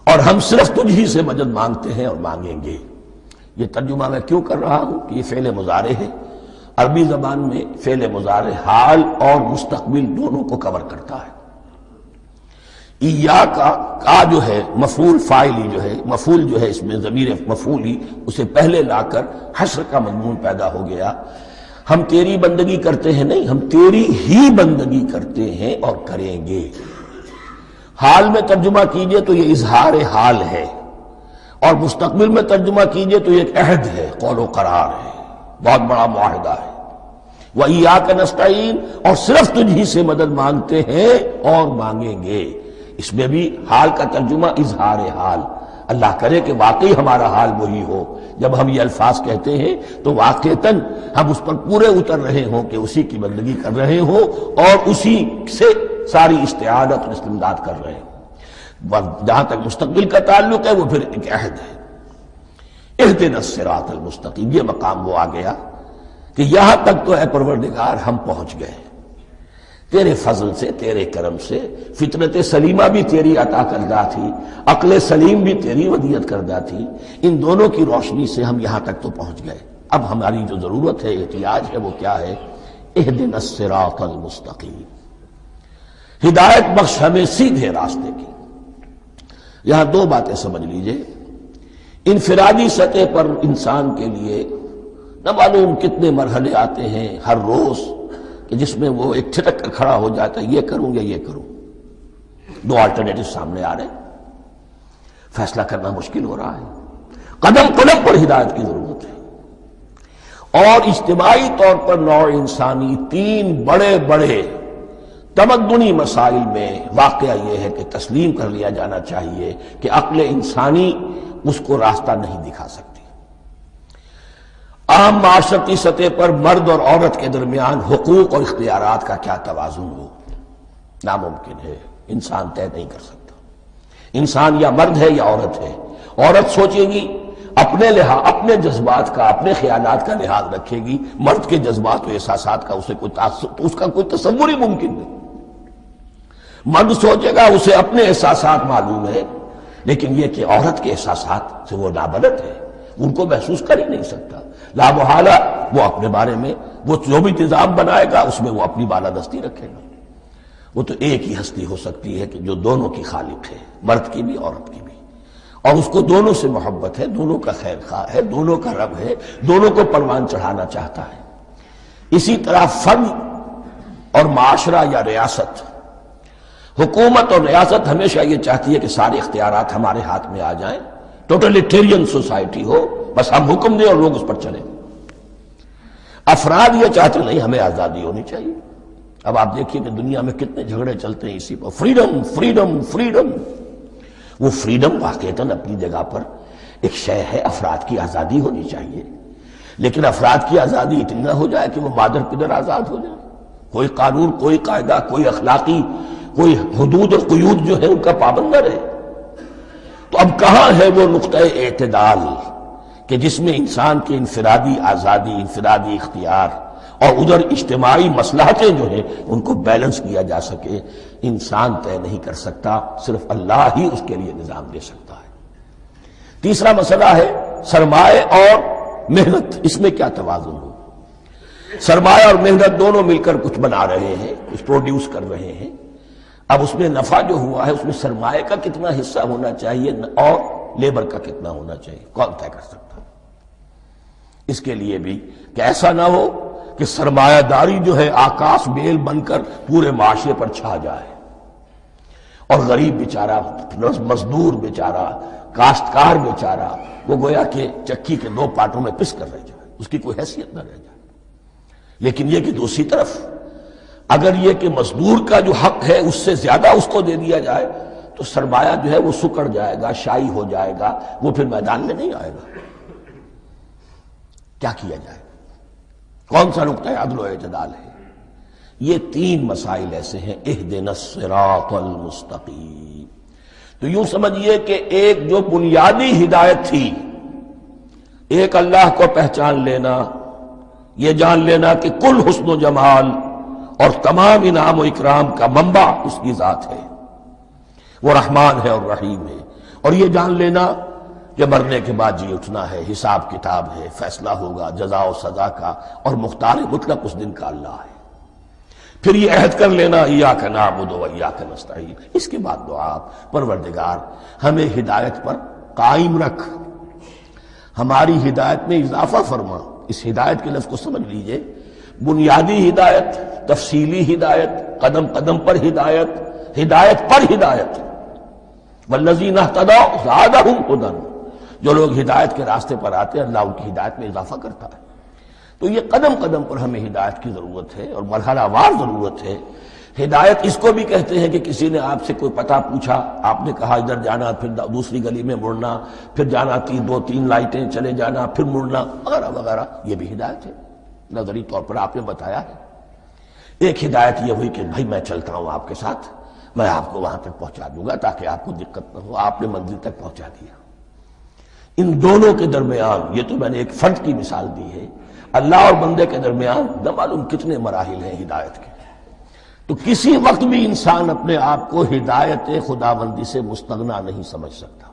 [SPEAKER 2] اور ہم صرف تجھ ہی سے مدد مانگتے ہیں اور مانگیں گے۔ یہ ترجمہ میں کیوں کر رہا ہوں کہ یہ فعل مضارع ہے۔ عربی زبان میں فعل مضارع حال اور مستقبل دونوں کو کور کرتا ہے۔ ایاک کا جو ہے مفعول فاعلی جو ہے، مفعول جو ہے اس میں ضمیر مفعولی، اسے پہلے لا کر حشر کا مضمون پیدا ہو گیا۔ ہم تیری بندگی کرتے ہیں نہیں، ہم تیری ہی بندگی کرتے ہیں اور کریں گے۔ حال میں ترجمہ کیجئے تو یہ اظہار حال ہے، اور مستقبل میں ترجمہ کیجئے تو یہ ایک عہد ہے، قول و قرار ہے، بہت بڑا معاہدہ ہے۔ وَإِيَّاكَ نَسْتَعِينُ، اور صرف تجھ ہی سے مدد مانگتے ہیں اور مانگیں گے۔ اس میں بھی حال کا ترجمہ اظہار حال، اللہ کرے کہ واقعی ہمارا حال وہی ہو، جب ہم یہ الفاظ کہتے ہیں تو واقعتاً ہم اس پر پورے اتر رہے ہوں کہ اسی کی بندگی کر رہے ہوں اور اسی سے ساری استعانت اور استمداد کر رہے ہیں۔ جہاں تک مستقبل کا تعلق ہے وہ پھر ایک عہد ہے۔ اہدنا الصراط المستقیم، یہ مقام وہ آ گیا کہ یہاں تک تو اے پروردگار ہم پہنچ گئے تیرے فضل سے، تیرے کرم سے۔ فطرت سلیمہ بھی تیری عطا کردہ تھی، عقل سلیم بھی تیری ودیعت کردہ تھی، ان دونوں کی روشنی سے ہم یہاں تک تو پہنچ گئے۔ اب ہماری جو ضرورت ہے، احتیاج ہے، وہ کیا ہے؟ اہدنا الصراط المستقیم، ہدایت بخش ہمیں سیدھے راستے کی۔ یہاں دو باتیں سمجھ لیجئے۔ انفرادی سطح پر انسان کے لیے نہ معلوم کتنے مرحلے آتے ہیں ہر روز کہ جس میں وہ ایک ٹھٹک کر کھڑا ہو جاتا ہے، یہ کروں یا یہ کروں، دو آلٹرنیٹو سامنے آ رہے ہیں، فیصلہ کرنا مشکل ہو رہا ہے۔ قدم قدم پر ہدایت کی ضرورت ہے، اور اجتماعی طور پر نوع انسانی تین بڑے بڑے تمدنی مسائل میں واقعہ یہ ہے کہ تسلیم کر لیا جانا چاہیے کہ عقل انسانی اس کو راستہ نہیں دکھا سکتی۔ عام معاشرتی سطح پر مرد اور عورت کے درمیان حقوق اور اختیارات کا کیا توازن ہو، ناممکن ہے، انسان طے نہیں کر سکتا۔ انسان یا مرد ہے یا عورت ہے۔ عورت سوچے گی اپنے جذبات کا، اپنے خیالات کا لحاظ رکھے گی، مرد کے جذبات و احساسات کا اس کا کوئی تصور ہی ممکن نہیں۔ مرد سوچے گا اسے اپنے احساسات معلوم ہے، لیکن یہ کہ عورت کے احساسات سے وہ نابلد ہے، ان کو محسوس کر ہی نہیں سکتا۔ لا محالہ وہ اپنے بارے میں وہ جو بھی نظام بنائے گا اس میں وہ اپنی بالادستی رکھے گا۔ وہ تو ایک ہی ہستی ہو سکتی ہے کہ جو دونوں کی خالق ہے، مرد کی بھی عورت کی بھی، اور اس کو دونوں سے محبت ہے، دونوں کا خیر خواہ ہے، دونوں کا رب ہے، دونوں کو پروان چڑھانا چاہتا ہے۔ اسی طرح فرد اور معاشرہ یا ریاست، حکومت اور ریاست ہمیشہ یہ چاہتی ہے کہ سارے اختیارات ہمارے ہاتھ میں آ جائیں، ٹوٹلیٹیرین سوسائٹی ہو، بس ہم حکم دیں اور لوگ اس پر چلیں۔ افراد یہ چاہتے نہیں، ہمیں آزادی ہونی چاہیے۔ اب آپ دیکھیے کہ دنیا میں کتنے جھگڑے چلتے ہیں اسی پر، فریڈم فریڈم فریڈم۔ وہ فریڈم واقعتاً اپنی جگہ پر ایک شے ہے، افراد کی آزادی ہونی چاہیے، لیکن افراد کی آزادی اتنی نہ ہو جائے کہ وہ مادر پدر آزاد ہو جائے، کوئی قانون، کوئی قاعدہ، کوئی اخلاقی کوئی حدود اور قیود جو ہے ان کا پابند نہ رہے۔ تو اب کہاں ہے وہ نقطہ اعتدال کہ جس میں انسان کی انفرادی آزادی، انفرادی اختیار اور ادھر اجتماعی مصلحتیں جو ہیں ان کو بیلنس کیا جا سکے؟ انسان طے نہیں کر سکتا، صرف اللہ ہی اس کے لیے نظام دے سکتا ہے۔ تیسرا مسئلہ ہے سرمایہ اور محنت، اس میں کیا توازن ہو؟ سرمایہ اور محنت دونوں مل کر کچھ بنا رہے ہیں، کچھ پروڈیوس کر رہے ہیں۔ اب اس میں نفع جو ہوا ہے اس میں سرمایہ کا کتنا حصہ ہونا چاہیے اور لیبر کا کتنا ہونا چاہیے، کون طے کر سکتا ہے؟ اس کے لیے بھی کہ ایسا نہ ہو کہ سرمایہ داری جو ہے آکاش بیل بن کر پورے معاشرے پر چھا جائے، اور غریب بیچارہ، مزدور بیچارہ، کاشتکار بیچارہ وہ گویا کہ چکی کے دو پارٹوں میں پس کر رہ جائے، اس کی کوئی حیثیت نہ رہ جائے۔ لیکن یہ کہ دوسری طرف اگر یہ کہ مزدور کا جو حق ہے اس سے زیادہ اس کو دے دیا جائے تو سرمایہ جو ہے وہ سکڑ جائے گا، شائی ہو جائے گا، وہ پھر میدان میں نہیں آئے گا۔ کیا کیا جائے؟ کون سا نقطہ عدل و اعتدال ہے؟ یہ تین مسائل ایسے ہیں، اہدنا الصراط المستقیم۔ تو یوں سمجھیے کہ ایک جو بنیادی ہدایت تھی، ایک اللہ کو پہچان لینا، یہ جان لینا کہ کل حسن و جمال اور تمام انعام و اکرام کا منبع اس کی ذات ہے، وہ رحمان ہے اور رحیم ہے، اور یہ جان لینا کہ مرنے کے بعد جی اٹھنا ہے، حساب کتاب ہے، فیصلہ ہوگا جزا و سزا کا، اور مختار مطلق اس دن کا اللہ ہے۔ پھر یہ عہد کر لینا ایاک نعبد و ایاک نستعین۔ اس کے بعد دعا، پروردگار ہمیں ہدایت پر قائم رکھ، ہماری ہدایت میں اضافہ فرما۔ اس ہدایت کے لفظ کو سمجھ لیجئے، بنیادی ہدایت، تفصیلی ہدایت، قدم قدم پر ہدایت، ہدایت پر ہدایت. والذین اہتدوا زادہم ھدی، جو لوگ ہدایت کے راستے پر آتے ہیں اللہ ان کی ہدایت میں اضافہ کرتا ہے. تو یہ قدم قدم پر ہمیں ہدایت کی ضرورت ہے اور مرحلہ وار ضرورت ہے. ہدایت اس کو بھی کہتے ہیں کہ کسی نے آپ سے کوئی پتہ پوچھا، آپ نے کہا ادھر جانا، پھر دوسری گلی میں مڑنا، پھر جانا 2-3 لائٹیں چلے جانا، پھر مڑنا وغیرہ وغیرہ، یہ بھی ہدایت ہے. نظری طور پر آپ نے بتایا ہے. ایک ہدایت یہ ہوئی کہ بھائی میں چلتا ہوں آپ کے ساتھ، میں آپ کو وہاں تک پہنچا دوں گا تاکہ آپ کو دقت نہ ہو، آپ نے منزل تک پہنچا دیا. ان دونوں کے درمیان، یہ تو میں نے ایک فرد کی مثال دی ہے، اللہ اور بندے کے درمیان نہ معلوم کتنے مراحل ہیں ہدایت کے. تو کسی وقت بھی انسان اپنے آپ کو ہدایت خداوندی سے مستغنا نہیں سمجھ سکتا،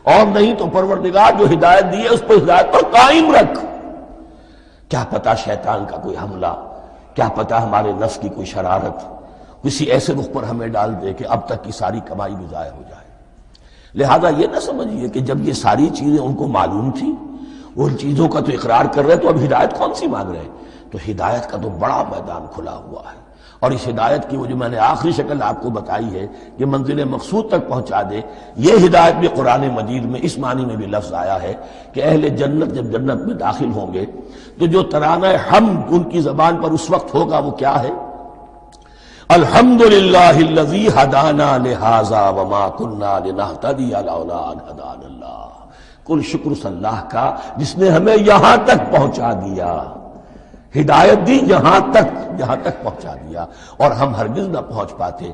[SPEAKER 2] اور نہیں تو پروردگار جو ہدایت دی ہے اس پر ہدایت پر قائم رکھ. کیا پتہ شیطان کا کوئی حملہ، کیا پتہ ہمارے نفس کی کوئی شرارت کسی ایسے رخ پر ہمیں ڈال دے کہ اب تک کی ساری کمائی بھی ضائع ہو جائے. لہذا یہ نہ سمجھیے کہ جب یہ ساری چیزیں ان کو معلوم تھی، ان چیزوں کا تو اقرار کر رہے تو اب ہدایت کون سی مانگ رہے ہیں. تو ہدایت کا تو بڑا میدان کھلا ہوا ہے، اور اس ہدایت کی وہ جو میں نے آخری شکل آپ کو بتائی ہے کہ منزل مقصود تک پہنچا دے، یہ ہدایت بھی قرآن مجید میں اس معنی میں بھی لفظ آیا ہے کہ اہل جنت جب جنت میں داخل ہوں گے تو جو ترانہ حمد ان کی زبان پر اس وقت ہوگا وہ کیا ہے؟ الحمدللہ الذی ہدانا لہذا وما کننا لنہتدی لولا ان ہدانا اللہ. کل شکر اللہ کا جس نے ہمیں یہاں تک پہنچا دیا، ہدایت دی یہاں تک پہنچا دیا، اور ہم ہرگز نہ پہنچ پاتے،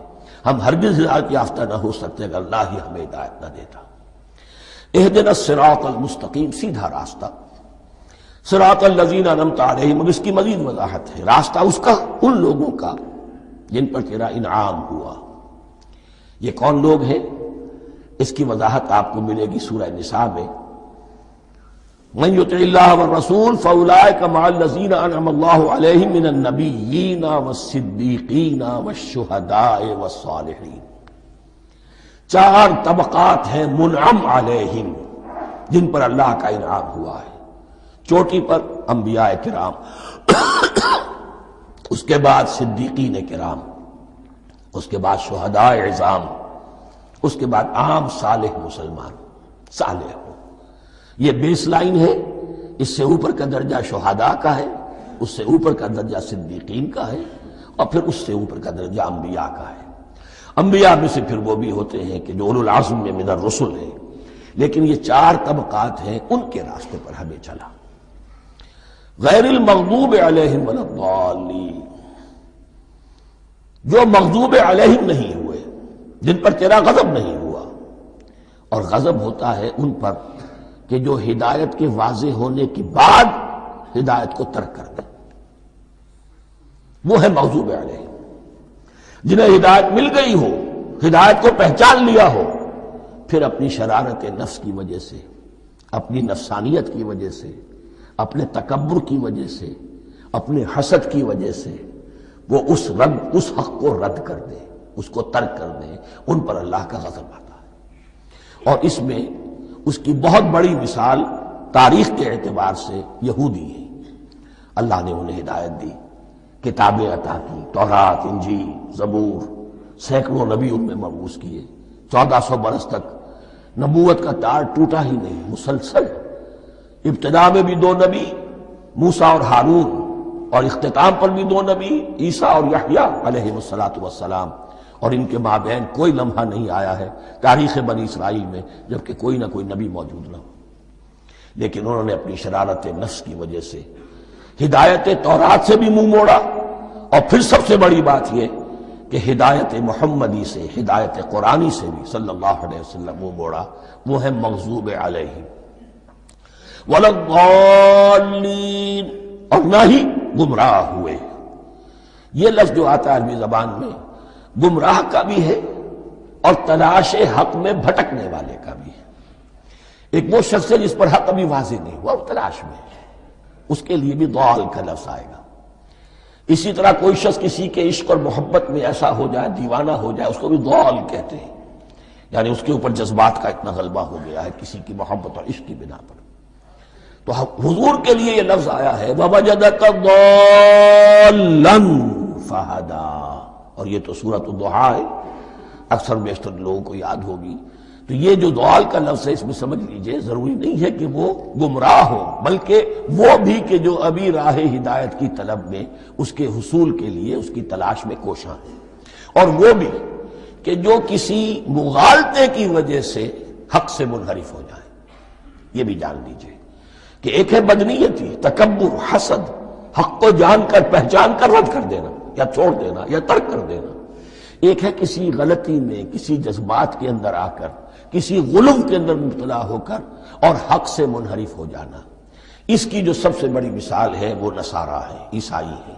[SPEAKER 2] ہم ہرگز ہدایت یافتہ نہ ہو سکتے اگر اللہ ہی ہمیں ہدایت نہ دیتا. اہدنا الصراط المستقیم، سیدھا راستہ. صراط الذین انعمت علیہم، اب اس کی مزید وضاحت ہے. راستہ اس کا ان لوگوں کا جن پر تیرا انعام ہوا. یہ کون لوگ ہیں؟ اس کی وضاحت آپ کو ملے گی سورہ نساء میں. من یطع اللہ والرسول فاولئک مع الذین انعم اللہ علیہم من النبیین والصدیقین والشہداء والصالحین. 4 طبقات ہیں منعم علیہم جن پر اللہ کا انعام ہوا ہے. چوٹی پر انبیاء کرام، اس کے بعد صدیقین کرام، اس کے بعد شہداء عظام، اس کے بعد عام صالح مسلمان صالح ہو. یہ بیس لائن ہے. اس سے اوپر کا درجہ شہداء کا ہے، اس سے اوپر کا درجہ صدیقین کا ہے، اور پھر اس سے اوپر کا درجہ انبیاء کا ہے. انبیاء میں سے پھر وہ بھی ہوتے ہیں کہ جو اولو العزم میں من الرسل ہیں. لیکن یہ 4 طبقات ہیں، ان کے راستے پر ہمیں چلا. غیر المغضوب علیہم ولا الضالین، جو مغضوب علیہم نہیں ہوئے، جن پر تیرا غضب نہیں ہوا. اور غضب ہوتا ہے ان پر کہ جو ہدایت کے واضح ہونے کے بعد ہدایت کو ترک کر دیں، وہ ہے مغضوب علیہم. جنہیں ہدایت مل گئی ہو، ہدایت کو پہچان لیا ہو، پھر اپنی شرارت نفس کی وجہ سے، اپنی نفسانیت کی وجہ سے، اپنے تکبر کی وجہ سے، اپنے حسد کی وجہ سے وہ اس حق کو رد کر دیں، اس کو ترک کر دیں. ان پر اللہ کا غضب آتا ہے. اور اس میں اس کی بہت بڑی مثال تاریخ کے اعتبار سے یہودی ہے. اللہ نے انہیں ہدایت دی، کتابیں عطا کی، تورات، انجیل، زبور، سینکڑوں نبی ان میں مبعوث کیے. 1400 برس تک نبوت کا تار ٹوٹا ہی نہیں، مسلسل. ابتدا میں بھی 2 نبی، موسیٰ اور ہارون، اور اختتام پر بھی 2 نبی، عیسیٰ اور یحییٰ علیہ السلام. اور ان کے مابین کوئی لمحہ نہیں آیا ہے تاریخ بنی اسرائیل میں جبکہ کوئی نہ کوئی نبی موجود نہ ہو. لیکن انہوں نے اپنی شرارت نفس کی وجہ سے ہدایت تورات سے بھی منہ موڑا، اور پھر سب سے بڑی بات یہ کہ ہدایت محمدی سے، ہدایت قرآنی سے بھی صلی اللہ علیہ وسلم منہ موڑا. وہ ہے مغضوب علیہم ولا الضالین، اور نہ ہی گمراہ ہوئے. یہ لفظ جو آتا ہے عربی زبان میں گمراہ کا بھی ہے اور تلاش حق میں بھٹکنے والے کا بھی ہے. ایک وہ شخص ہے جس پر حق ابھی واضح نہیں ہوا، وہ تلاش میں ہے، اس کے لیے بھی ضال کا لفظ آئے گا. اسی طرح کوئی شخص کسی کے عشق اور محبت میں ایسا ہو جائے، دیوانہ ہو جائے، اس کو بھی ضال کہتے ہیں. یعنی اس کے اوپر جذبات کا اتنا غلبہ ہو گیا ہے کسی کی محبت اور عشق کی بنا پر. تو حضور کے لیے یہ لفظ آیا ہے وَوَجَدَكَ ضَالًّا فَهَدَىٰ، اور یہ تو سورۃ الضحیٰ ہے، اکثر بیشتر لوگوں کو یاد ہوگی۔ تو یہ جو ضال کا لفظ ہے اس میں سمجھ لیجئے ضروری نہیں ہے کہ وہ گمراہ ہو، بلکہ وہ بھی کہ جو ابھی راہ ہدایت کی طلب میں اس کے حصول کے لیے اس کی تلاش میں کوشاں ہیں، اور وہ بھی کہ جو کسی مغالطے کی وجہ سے حق سے منحرف ہو جائے۔ یہ بھی جان لیجئے کہ ایک ہے بدنیتی، تکبر، حسد، حق کو جان کر پہچان کر رد کر دینا یا چھوڑ دینا یا ترک کر دینا، ایک ہے کسی غلطی میں، کسی جذبات کے اندر آ کر، کسی غلو کے اندر مبتلا ہو کر اور حق سے منحرف ہو جانا۔ اس کی جو سب سے بڑی مثال ہے وہ نصارہ ہے، عیسائی ہے۔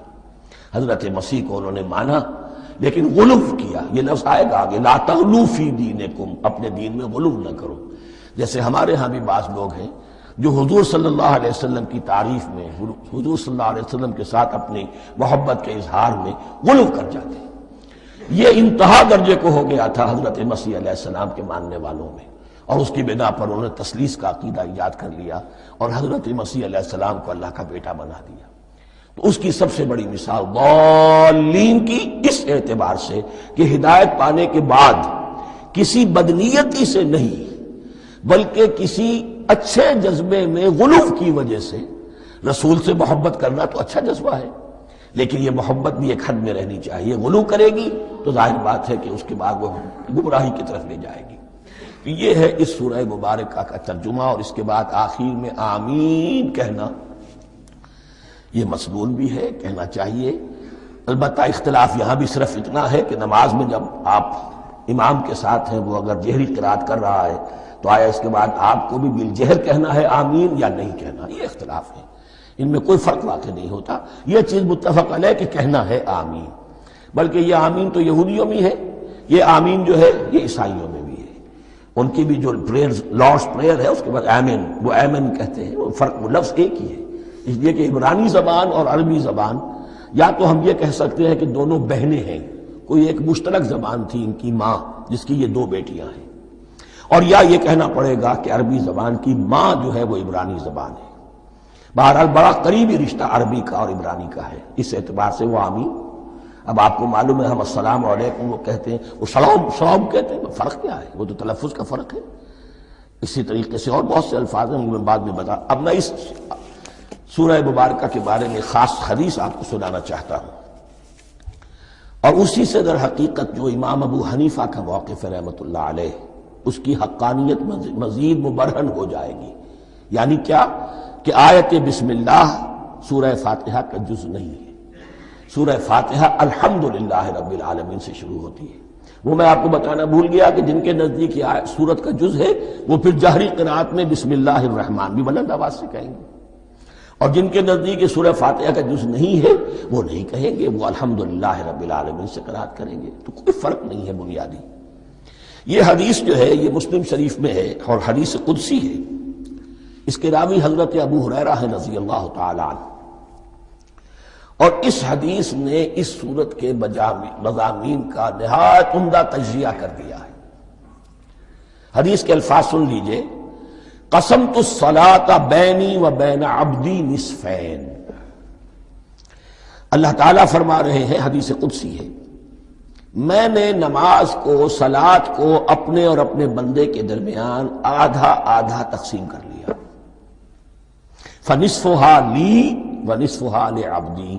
[SPEAKER 2] حضرت مسیح کو انہوں نے مانا لیکن غلو کیا، یہ لفظ آئے گا آگے، لا تغلو فی دینکم، اپنے دین میں غلو نہ کرو۔ جیسے ہمارے ہاں بھی بعض لوگ ہیں جو حضور صلی اللہ علیہ وسلم کی تعریف میں، حضور صلی اللہ علیہ وسلم کے ساتھ اپنی محبت کے اظہار میں غلو کر جاتے ہیں۔ یہ انتہا درجے کو ہو گیا تھا حضرت مسیح علیہ السلام کے ماننے والوں میں، اور اس کی بنا پر انہوں نے تثلیث کا عقیدہ ایجاد کر لیا اور حضرت مسیح علیہ السلام کو اللہ کا بیٹا بنا دیا۔ تو اس کی سب سے بڑی مثال ضالین کی اس اعتبار سے کہ ہدایت پانے کے بعد کسی بدنیتی سے نہیں بلکہ کسی اچھے جذبے میں غلو کی وجہ سے، رسول سے محبت کرنا تو اچھا جذبہ ہے لیکن یہ محبت بھی ایک حد میں رہنی چاہیے۔ غلو کرے گی تو ظاہر بات ہے کہ اس کے بعد وہ گمراہی کی طرف لے جائے گی۔ یہ ہے اس سورہ مبارکہ کا ترجمہ، اور اس کے بعد آخر میں آمین کہنا یہ مسنون بھی ہے، کہنا چاہیے۔ البتہ اختلاف یہاں بھی صرف اتنا ہے کہ نماز میں جب آپ امام کے ساتھ ہیں، وہ اگر جہری قرات کر رہا ہے تو آیا اس کے بعد آپ کو بھی بالجہر کہنا ہے آمین یا نہیں کہنا، یہ اختلاف ہے، ان میں کوئی فرق واقع نہیں ہوتا۔ یہ چیز متفق علیہ کہ کہنا ہے آمین، بلکہ یہ آمین تو یہودیوں میں ہے، یہ آمین جو ہے یہ عیسائیوں میں بھی ہے۔ ان کی بھی جو پریئر، لارڈس پریئر ہے، اس کے بعد آمین، وہ آمین کہتے ہیں، وہ فرق، وہ لفظ ایک ہی ہے۔ اس لیے کہ عبرانی زبان اور عربی زبان، یا تو ہم یہ کہہ سکتے ہیں کہ دونوں بہنیں ہیں، کوئی ایک مشترک زبان تھی ان کی ماں جس کی یہ دو بیٹیاں ہیں، اور یا یہ کہنا پڑے گا کہ عربی زبان کی ماں جو ہے وہ عبرانی زبان ہے۔ بہرحال بڑا قریبی رشتہ عربی کا اور عبرانی کا ہے، اس اعتبار سے وہ آمین۔ اب آپ کو معلوم ہے ہم السلام علیکم وہ کہتے ہیں، وہ سلام کہتے ہیں، فرق کیا ہے؟ وہ تو تلفظ کا فرق ہے۔ اسی طریقے سے اور بہت سے الفاظ ہیں، میں بعد میں بتا۔ اب میں اس سورہ مبارکہ کے بارے میں خاص حدیث آپ کو سنانا چاہتا ہوں، اور اسی سے در حقیقت جو امام ابو حنیفہ کا موقف ہے رحمۃ اللہ علیہ، اس کی حقانیت مزید مبرہن ہو جائے گی۔ یعنی کیا کہ آیت بسم اللہ سورہ فاتحہ کا جز نہیں ہے، سورہ فاتحہ الحمدللہ رب العالمین سے شروع ہوتی ہے۔ وہ میں آپ کو بتانا بھول گیا کہ جن کے نزدیک یہ سورت کا جز ہے وہ پھر جہری قرات میں بسم اللہ الرحمن بھی بلند آواز سے کہیں گے، اور جن کے نزدیک یہ سورہ فاتحہ کا جز نہیں ہے وہ نہیں کہیں گے، وہ الحمدللہ رب العالمین سے قرات کریں گے۔ تو کوئی فرق نہیں ہے بنیادی۔ یہ حدیث جو ہے یہ مسلم شریف میں ہے اور حدیث قدسی ہے۔ اس کے راوی حضرت ابو ہریرہ ہے رضی اللہ تعالی عنہ، اور اس حدیث نے اس سورت کے مضامین کا نہایت عمدہ تجزیہ کر دیا ہے۔ حدیث کے الفاظ سن لیجئے، قسمت الصلاۃ بینی و بین عبدی نصفین۔ اللہ تعالیٰ فرما رہے ہیں، حدیث قدسی ہے، میں نے نماز کو، صلاۃ کو اپنے اور اپنے بندے کے درمیان آدھا آدھا تقسیم کر لیا۔ فنصفها لی ونصفها لعبدی،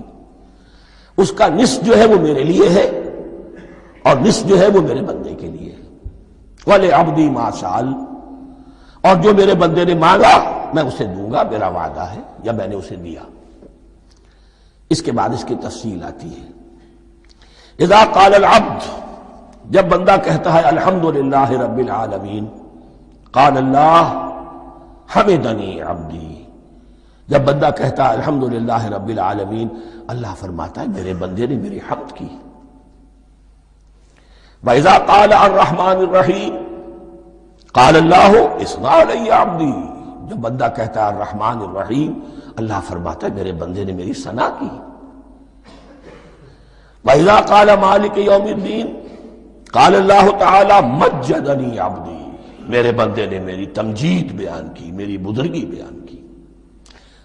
[SPEAKER 2] اس کا نصف جو ہے وہ میرے لیے ہے اور نصف جو ہے وہ میرے بندے کے لیے ہے۔ وَلِعَبْدِي مَا سَأَلَ، اور جو میرے بندے نے مانگا میں اسے دوں گا، میرا وعدہ ہے یا میں نے اسے دیا۔ اس کے بعد اس کی تفصیل آتی ہے، اذا قال العبد، جب بندہ کہتا ہے الحمدللہ رب العالمین، قال اللہ حمدنی عبدی، جب بندہ کہتا ہے الحمدللہ رب العالمین، اللہ فرماتا ہے میرے بندے نے میری حمد کی۔ وَإِذَا قَالَ الرَّحْمَٰنِ الرَّحِيمِ قَالَ اللَّهُ اثْنَىٰ عَلَيَّ عَبْدِي، جب بندہ کہتا ہے الرحمن الرحیم، اللہ فرماتا ہے میرے بندے نے میری ثنا کی۔ وَإِذَا قَالَ مَالِكِ يَوْمِ الدِّينِ قَالَ اللَّهُ تَعَالَىٰ مَجَّدَنِي عَبْدِي، میرے بندے نے میری تمجید بیان کی، میری بزرگی بیان کی۔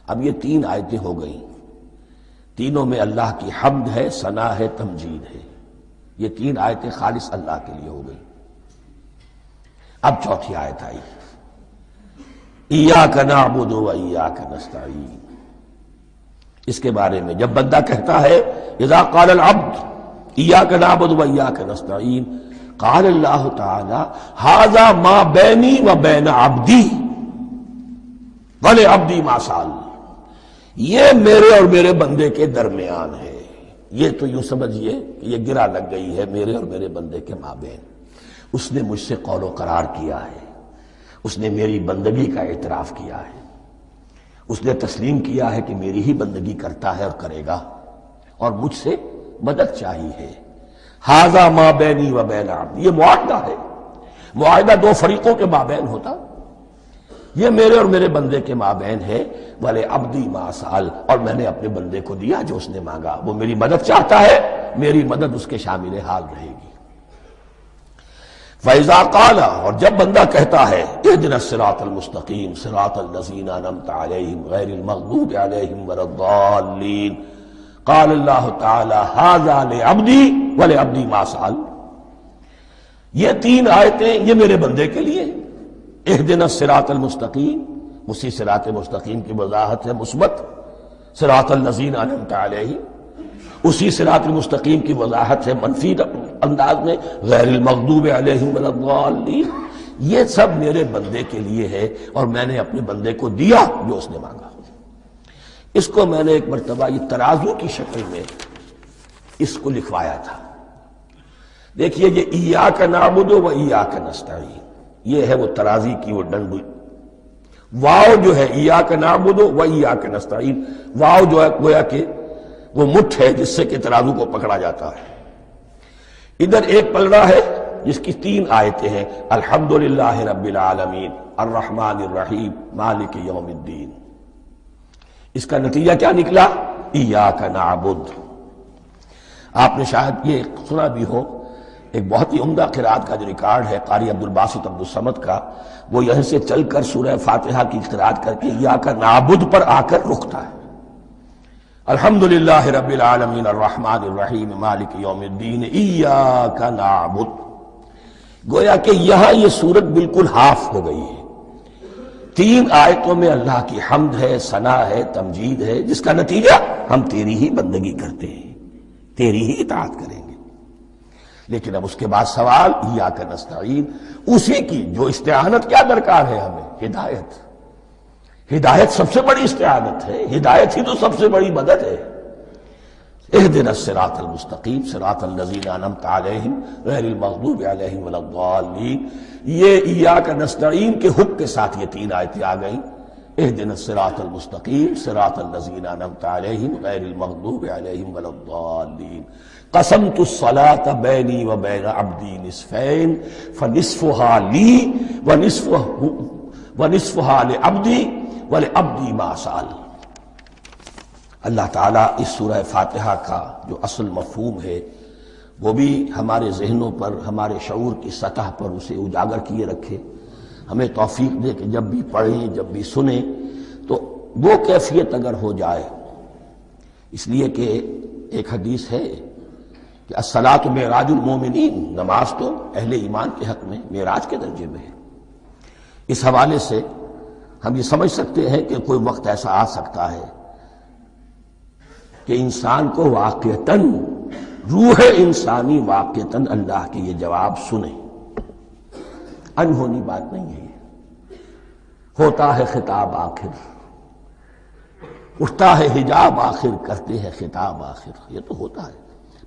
[SPEAKER 2] اب یہ 3 آیتیں ہو گئیں، تینوں میں اللہ کی حمد ہے، ثنا ہے، تمجید ہے. یہ 3 آیتیں خالص اللہ کے لیے ہو گئیں. اب چوتھی آیت آئی، ایاک نعبد و ایاک نستعین. اس کے بارے میں جب بندہ کہتا ہے اذا قال العبد ایاک نعبد و ایاک نستعین، قال اللہ تعالی ھذا ما بینی و بین عبدی ولعبدی ما سأل. یہ میرے اور میرے بندے کے درمیان ہے. یہ تو یوں سمجھیے کہ یہ گرہ لگ گئی ہے میرے اور میرے بندے کے مابین. اس نے مجھ سے قول و قرار کیا ہے، اس نے میری بندگی کا اعتراف کیا ہے، اس نے تسلیم کیا ہے کہ میری ہی بندگی کرتا ہے اور کرے گا، اور مجھ سے مدد چاہیے ہے. ھذا ما بینی و بین عبدی، یہ معاہدہ ہے. معاہدہ 2 فریقوں کے مابین ہوتا، یہ میرے اور میرے بندے کے مابین ہے. وَلِ عَبْدِي مَا سَأَلَ، اور میں نے اپنے بندے کو دیا جو اس نے مانگا. وہ میری مدد چاہتا ہے، میری مدد اس کے شامل حال رہے گی. فَإِذَا قَالَ، اور جب بندہ کہتا ہے اهْدِنَا الصِّرَاطَ الْمُسْتَقِيمَ صِرَاطَ الَّذِينَ أَنْعَمْتَ عَلَيْهِمْ غَيْرِ الْمَغْضُوبِ عَلَيْهِمْ وَلَا الضَّالِّينَ، قَالَ اللَّهُ تَعَالَى هَذَا لِعَبْدِي وَلِعَبْدِي مَا سَأَلَ. یہ 3 آیتیں یہ میرے بندے کے لیے ہیں. اهْدِنَا الصِّرَاطَ الْمُسْتَقِيمَ، اسی صراط مستقیم کی وضاحت ہے مثبت. صراط الذین انعمت علیہم، اسی صراط المستقیم کی وضاحت ہے منفی انداز میں، غیر المغضوب علیہم ولا الضالین. یہ سب میرے بندے کے لیے ہے اور میں نے اپنے بندے کو دیا جو اس نے مانگا. اس کو میں نے ایک مرتبہ یہ ترازو کی شکل میں اس کو لکھوایا تھا. دیکھیے یہ ایاک نعبد و ایاک نستعین، یہ ہے وہ ترازی کی وہ ڈنڈی. واو جو ہے ایاک نعبد و ایاک نستعین، واو جو ہے گویا کہ وہ مٹھ ہے جس سے کہ ترازو کو پکڑا جاتا ہے. ادھر ایک پلڑا ہے جس کی 3 آیتیں ہیں، الحمدللہ رب العالمین الرحمن الرحیم مالک یوم الدین. اس کا نتیجہ کیا نکلا؟ ایاک نعبد. آپ نے شاید یہ سنا بھی ہو، ایک بہت ہی عمدہ قرات کا جو ریکارڈ ہے قاری عبدالباسط عبدالصمد کا، وہ یہاں سے چل کر سورہ فاتحہ کی قرات کر کے ایاک نعبد پر آ کر رکتا ہے. الحمدللہ رب العالمین الرحمن الرحیم مالک یوم الدین ایاک نعبد. گویا کہ یہاں یہ صورت بالکل ہاف ہو گئی ہے. 3 آیتوں میں اللہ کی حمد ہے، ثنا ہے، تمجید ہے، جس کا نتیجہ ہم تیری ہی بندگی کرتے ہیں، تیری ہی اطاعت کریں گے. لیکن اب اس کے بعد سوال ایاک نستعین، اسی کی جو استعانت کیا درکار ہے ہمیں؟ ہدایت. ہدایت سب سے بڑی استعانت ہے، ہدایت ہی تو سب سے بڑی مدد ہے. اهدنا الصراط المستقیم صراط الذین انعمت علیہم غیر المغضوب علیہم ولا الضالین. یہ ایاک نستعین کے حکم کے ساتھ یہ 3 آیتیں آ گئیں. اهدنا الصراط المستقیم صراط الذین انعمت علیہم غیر المغضوب علیہم ولا الضالین. قسمت الصلاة بینی و بین عبدی نصفین فنصفها لی ونصفها لعبدی ولعبدی ما سأل. اللہ تعالیٰ اس سورہ فاتحہ کا جو اصل مفہوم ہے وہ بھی ہمارے ذہنوں پر، ہمارے شعور کی سطح پر اسے اجاگر کیے رکھے. ہمیں توفیق دے کہ جب بھی پڑھیں، جب بھی سنیں تو وہ کیفیت اگر ہو جائے. اس لیے کہ ایک حدیث ہے کہ الصلاۃ معراج المومنین، نماز تو اہل ایمان کے حق میں معراج کے درجے میں ہے. اس حوالے سے ہم یہ سمجھ سکتے ہیں کہ کوئی وقت ایسا آ سکتا ہے کہ انسان کو واقعتاً، روح انسانی واقعتاً اللہ کے یہ جواب سنے. انہونی بات نہیں ہے. ہوتا ہے خطاب آخر، اٹھتا ہے حجاب آخر، کرتے ہیں خطاب آخر. یہ تو ہوتا ہے.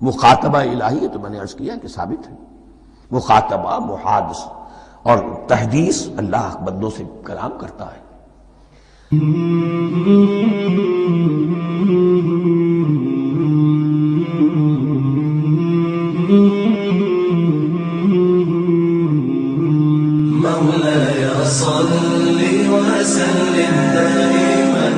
[SPEAKER 2] مخاطبہ الہی ہے تو میں نے عرض کیا کہ ثابت ہے. مخاطبہ، محادث اور تحدیث اللہ بندوں سے کلام کرتا ہے.
[SPEAKER 1] مولاي صل وسلم دائما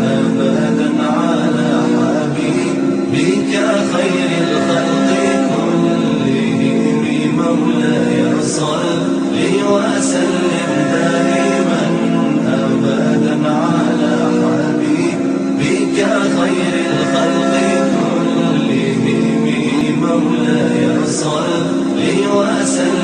[SPEAKER 1] أبدا على حبيبك خير الخلق كلهم. مولاي صل وسلم دائما أبدا على حبيبك وسلم